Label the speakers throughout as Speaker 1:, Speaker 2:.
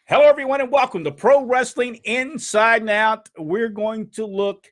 Speaker 1: Hello, everyone, and welcome to Pro Wrestling Inside and Out. We're going to look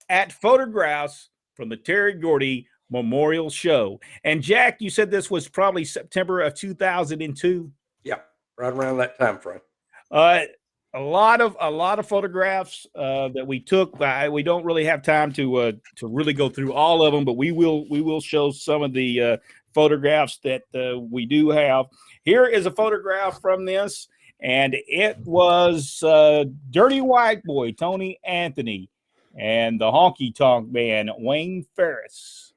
Speaker 1: at photographs from the Terry Gordy Memorial Show. And Jack, you said this was probably September of 2002.
Speaker 2: Yeah, right around that time frame.
Speaker 1: A lot of photographs that we took. We don't really have time to really go through all of them, but we will show some of the photographs that we do have. Here is a photograph from this. And it was Dirty White Boy, Tony Anthony, and the Honky Tonk Man, Wayne Ferris,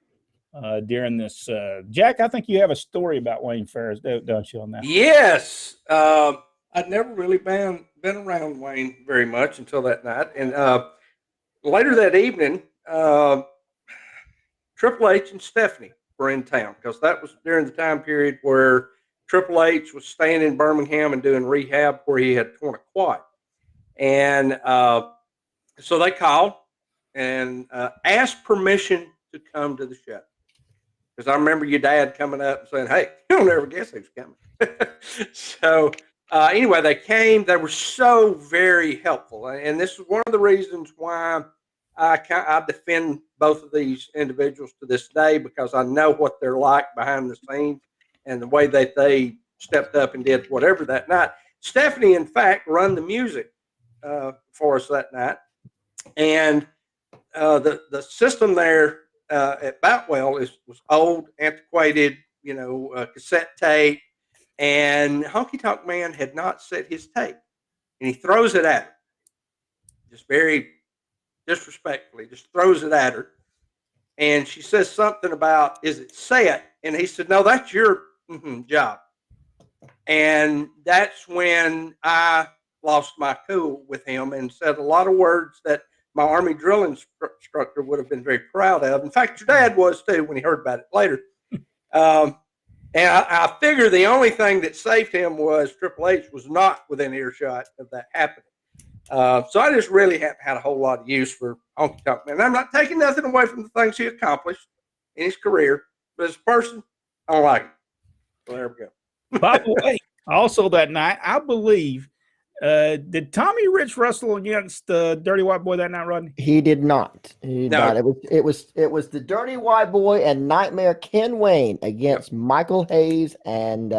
Speaker 1: during this. Jack, I think you have a story about Wayne Ferris, don't you, on that?
Speaker 2: Yes. I'd never really been around Wayne very much until that night. And later that evening, Triple H and Stephanie were in town because that was during the time period where Triple H was staying in Birmingham and doing rehab where he had torn a quad. And so they called and asked permission to come to the show. Because I remember your dad coming up and saying, "Hey, you don't ever guess who's coming." So anyway, they came. They were so very helpful. And this is one of the reasons why I defend both of these individuals to this day, because I know what they're like behind the scenes and the way that they stepped up and did whatever that night. Stephanie, in fact, run the music for us that night. And the system there at Boutwell was old, antiquated, cassette tape. And Honky Tonk Man had not set his tape. And he throws it at her. Just very disrespectfully, just throws it at her. And she says something about, "Is it set?" And he said, "No, that's your job." And that's when I lost my cool with him and said a lot of words that my Army drill instructor would have been very proud of. In fact, your dad was too when he heard about it later. And I figure the only thing that saved him was Triple H was not within earshot of that happening. So I just really haven't had a whole lot of use for Honky Tonk Man. I'm not taking nothing away from the things he accomplished in his career, but as a person, I don't like him. So there we go.
Speaker 1: By the way, also that night, I believe, did Tommy Rich wrestle against Dirty White Boy that night, Rodney?
Speaker 3: He did not. He did not. It was the Dirty White Boy and Nightmare Ken Wayne against Michael Hayes and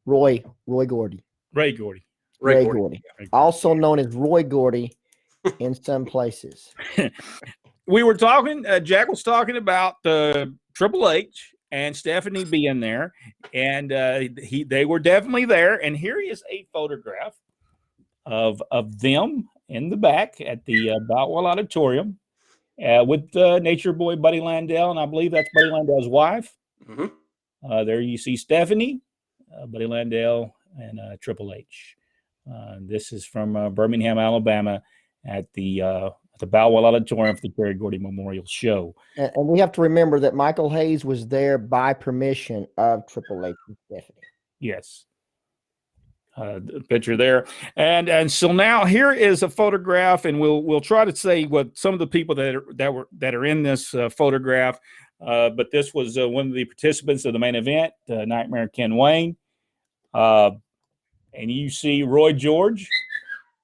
Speaker 3: Roy Gordy.
Speaker 1: Ray Gordy.
Speaker 3: Ray Gordy. Also known as Roy Gordy in some places.
Speaker 1: We were talking, Jack was talking about Triple H and Stephanie being there, and they were definitely there. And here is a photograph of them in the back at the Boutwell Auditorium with Nature Boy Buddy Landell, and I believe that's Buddy Landell's wife.
Speaker 2: Mm-hmm.
Speaker 1: There you see Stephanie, Buddy Landell, and Triple H. This is from Birmingham, Alabama, at the Boutwell Auditorium for the Terry Gordy Memorial Show.
Speaker 3: And we have to remember that Michael Hayes was there by permission of Triple H and Stephanie.
Speaker 1: Yes. The picture there. And so now here is a photograph, and we'll try to say what some of the people that are in this photograph. But this was one of the participants of the main event, Nightmare Ken Wayne. And you see Roy George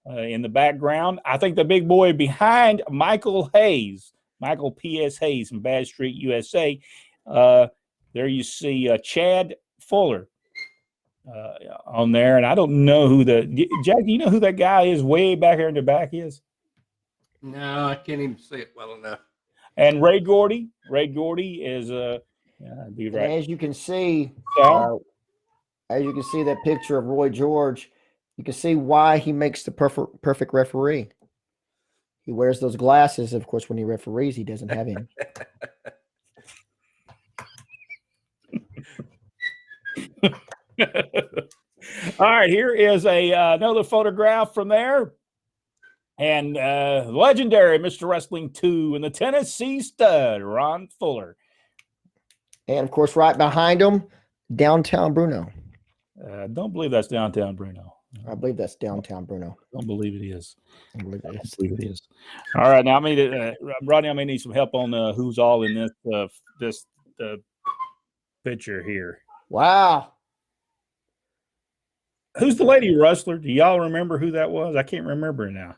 Speaker 1: in the background. I think the big boy behind Michael Hayes, Michael P.S. Hayes from Bad Street, USA. There you see Chad Fuller on there. And I don't know who Jack, do you know who that guy is way back here in the back is?
Speaker 2: No, I can't even see it well enough.
Speaker 1: And Ray Gordy is be right.
Speaker 3: As you can see, that picture of Roy George, you can see why he makes the perfect referee. He wears those glasses. Of course, when he referees, he doesn't have any.
Speaker 1: All right, here is another photograph from there. And legendary Mr. Wrestling 2 and the Tennessee Stud, Ron Fuller.
Speaker 3: And, of course, right behind him, Downtown Bruno.
Speaker 1: Don't believe that's Downtown Bruno.
Speaker 3: I believe that's Downtown Bruno.
Speaker 1: Don't believe it is.
Speaker 3: I believe it is.
Speaker 1: All right, now Rodney, I may need some help on who's all in this picture here.
Speaker 3: Wow.
Speaker 1: Who's the lady wrestler? Do y'all remember who that was? I can't remember now.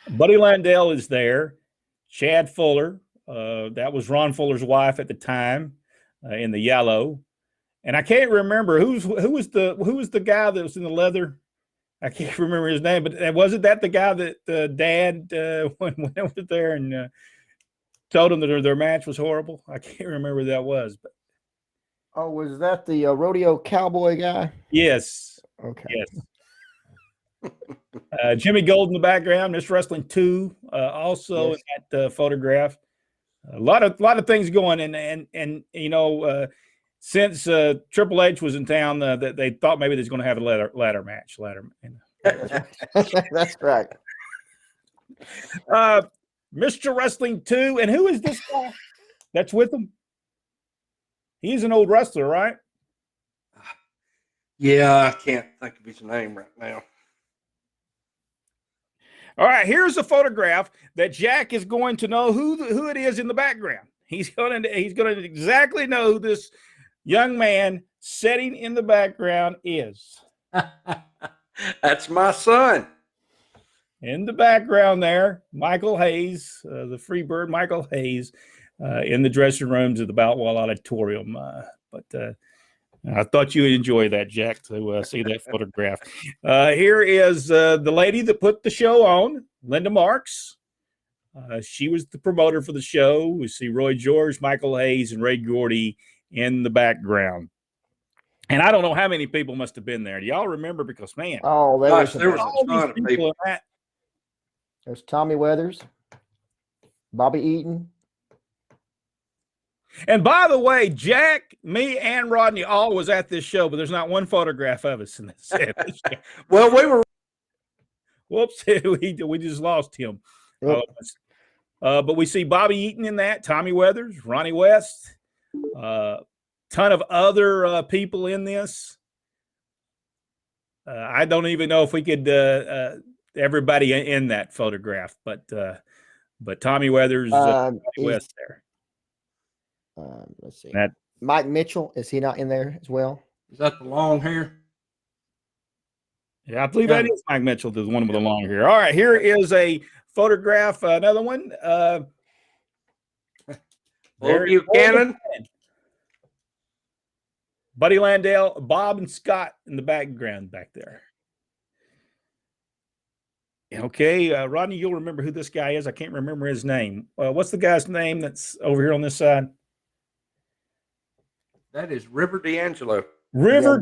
Speaker 1: Buddy Landell is there. Chad Fuller. That was Ron Fuller's wife at the time, in the yellow. And I can't remember who was the guy that was in the leather. I can't remember his name, but wasn't that the guy that Dad went over there and told him that their match was horrible? I can't remember who that was. But
Speaker 3: Oh, was that the rodeo cowboy guy?
Speaker 1: yes.
Speaker 3: Okay.
Speaker 1: Yes. Jimmy Gold in the background. Miss Wrestling 2, also
Speaker 3: Yes.
Speaker 1: in that photograph. A lot of things going, and you know, since Triple H was in town, they thought maybe they was going to have a ladder match.
Speaker 3: That's right.
Speaker 1: Mr. Wrestling 2, and who is this guy that's with him? He's an old wrestler, right?
Speaker 2: Yeah, I can't think of his name right now.
Speaker 1: All right, here's a photograph that Jack is going to know who it is in the background. He's going to exactly know who this young man sitting in the background is.
Speaker 2: That's my son.
Speaker 1: In the background there, Michael Hayes, the Freebird Michael Hayes, in the dressing rooms of the Boutwell Auditorium. But I thought you would enjoy that, Jack, to see that photograph. Here is the lady that put the show on, Linda Marks. She was the promoter for the show. We see Roy George, Michael Hayes, and Ray Gordy in the background. And I don't know how many people must have been there. Do y'all remember? Because, man,
Speaker 3: Oh,
Speaker 2: there was
Speaker 1: all
Speaker 2: a ton of
Speaker 1: these
Speaker 2: people.
Speaker 1: in that.
Speaker 3: There's Tommy Weathers, Bobby Eaton.
Speaker 1: And by the way, Jack, me, and Rodney all was at this show, but there's not one photograph of us in this.
Speaker 2: Well, we were.
Speaker 1: Whoops, we just lost him.
Speaker 3: Yep.
Speaker 1: But we see Bobby Eaton in that, Tommy Weathers, Ronnie West, ton of other people in this. I don't even know if we could everybody in that photograph, but Tommy Weathers, Ronnie West there.
Speaker 3: Let's see.
Speaker 1: That
Speaker 3: Mike Mitchell, is he not in there as well?
Speaker 2: Is that the long hair?
Speaker 1: Yeah, I believe that is Mike Mitchell, the one with the long hair. All right, here is a photograph, another one.
Speaker 2: Buchanan.
Speaker 1: Buddy Landell, Bob and Scott in the background back there. Okay, Rodney, you'll remember who this guy is. I can't remember his name. What's the guy's name that's over here on this side?
Speaker 2: That is River D'Angelo.
Speaker 1: Rivers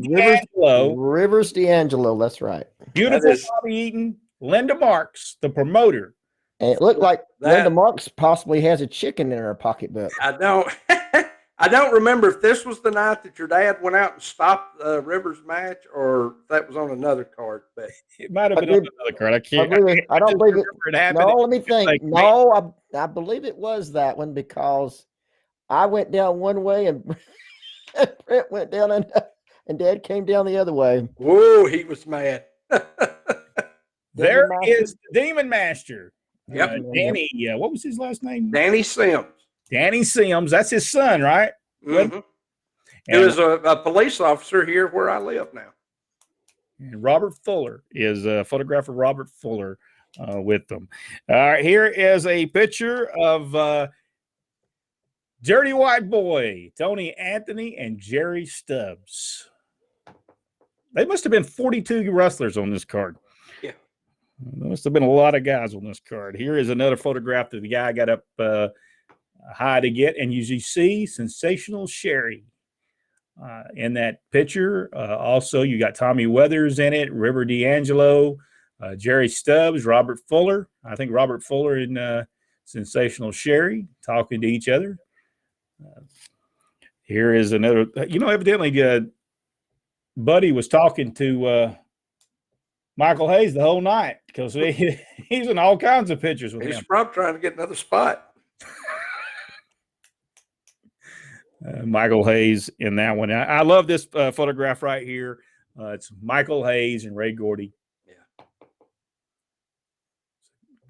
Speaker 3: D'Angelo, that's right.
Speaker 1: Beautiful Bobby Eaton, Linda Marks, the promoter.
Speaker 3: And it looked like Linda Marks possibly has a chicken in her pocketbook.
Speaker 2: I don't remember if this was the night that your dad went out and stopped Rivers' match, or if that was on another card. But
Speaker 1: it might have been on another card.
Speaker 3: I don't believe it. No, let me think.
Speaker 1: Like,
Speaker 3: no, I believe it was that one, because I went down one way and Brent went down and Dad came down the other way.
Speaker 2: Whoa, he was mad.
Speaker 1: There is Demon Master.
Speaker 2: Yep.
Speaker 1: Danny, what was his last name?
Speaker 2: Danny Sims.
Speaker 1: Danny Sims. That's his son, right?
Speaker 2: Mm-hmm. He was a police officer here where I live now.
Speaker 1: And Robert Fuller is a photographer. Robert Fuller with them. All right, here is a picture of Dirty White Boy, Tony Anthony, and Jerry Stubbs. They must have been 42 wrestlers on this card.
Speaker 2: Yeah.
Speaker 1: There must have been a lot of guys on this card. Here is another photograph that the guy got up high to get, and you see Sensational Sherry in that picture. Also, you got Tommy Weathers in it, River D'Angelo, Jerry Stubbs, Robert Fuller. I think Robert Fuller and Sensational Sherry talking to each other. Here is another, evidently Buddy was talking to Michael Hayes the whole night, because he's in all kinds of pictures with him.
Speaker 2: He's probably trying to get another spot.
Speaker 1: Michael Hayes in that one. I love this photograph right here. It's Michael Hayes and Ray Gordy.
Speaker 2: Yeah.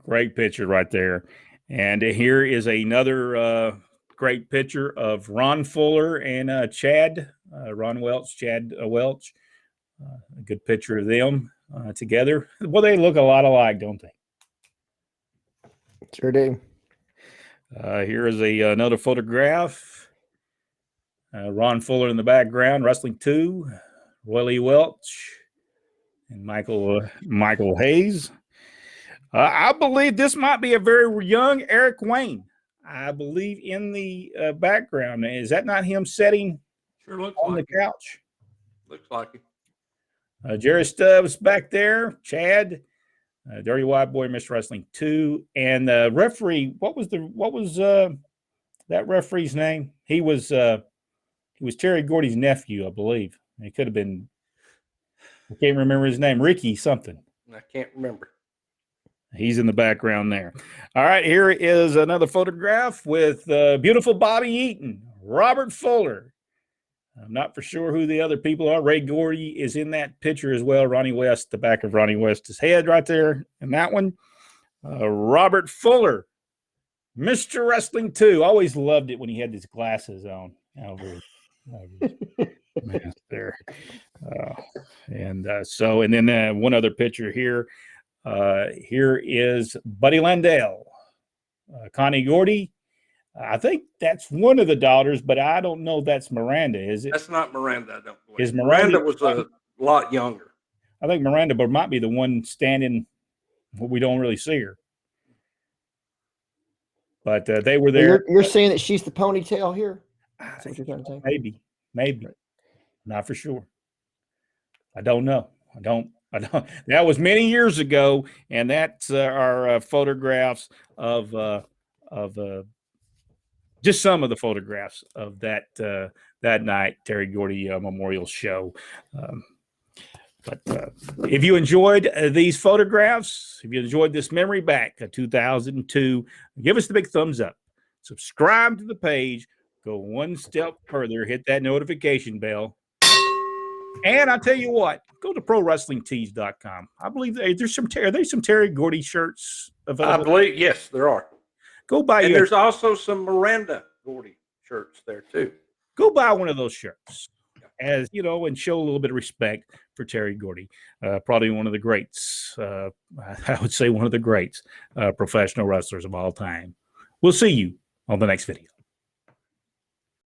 Speaker 1: Great picture right there. And here is another great picture of Ron Fuller and Chad Ron Welch, Chad Welch. A good picture of them together. Well, they look a lot alike, don't they?
Speaker 3: Sure do.
Speaker 1: Here is another photograph. Ron Fuller in the background, Wrestling 2, Willie Welch, and Michael Hayes. I believe this might be a very young Eric Wayne. I believe in the background. Is that not him sitting
Speaker 2: Sure looks
Speaker 1: on
Speaker 2: like
Speaker 1: the couch?
Speaker 2: Looks like it.
Speaker 1: Jerry Stubbs back there, Chad, Dirty White Boy, Mr. Wrestling 2, and the referee. What was that referee's name? He was Terry Gordy's nephew, I believe. It could have been. I can't remember his name. Ricky something.
Speaker 2: I can't remember.
Speaker 1: He's in the background there. All right, here is another photograph with beautiful Bobby Eaton, Robert Fuller. I'm not for sure who the other people are. Ray Gordy is in that picture as well. Ronnie West, the back of Ronnie West's head right there in that one. Robert Fuller, Mr. Wrestling 2. Always loved it when he had his glasses on. Over there. And then one other picture here. Here is Buddy Landell, Connie Gordy. I think that's one of the daughters, but I don't know if that's Miranda, is it?
Speaker 2: That's not Miranda, I don't believe.
Speaker 1: Is Miranda
Speaker 2: was a lot younger.
Speaker 1: I think Miranda, but might be the one standing where we don't really see her. But they were there.
Speaker 3: You're saying that she's the ponytail here? That's what you're trying to say?
Speaker 1: Maybe. Not for sure. I don't know. I don't. That was many years ago, and that's our photographs of just some of the photographs of that night Terry Gordy Memorial Show. But if you enjoyed these photographs, if you enjoyed this memory back 2002, give us the big thumbs up. Subscribe to the page. Go one step further. Hit that notification bell. And I tell you what, go to ProWrestlingTees.com. I believe there's some Terry Gordy shirts available.
Speaker 2: I believe, yes, there are.
Speaker 1: Go buy
Speaker 2: and there's also some Miranda Gordy shirts there too.
Speaker 1: Go buy one of those shirts, as you know, and show a little bit of respect for Terry Gordy. Probably one of the greats. I would say one of the greats professional wrestlers of all time. We'll see you on the next video.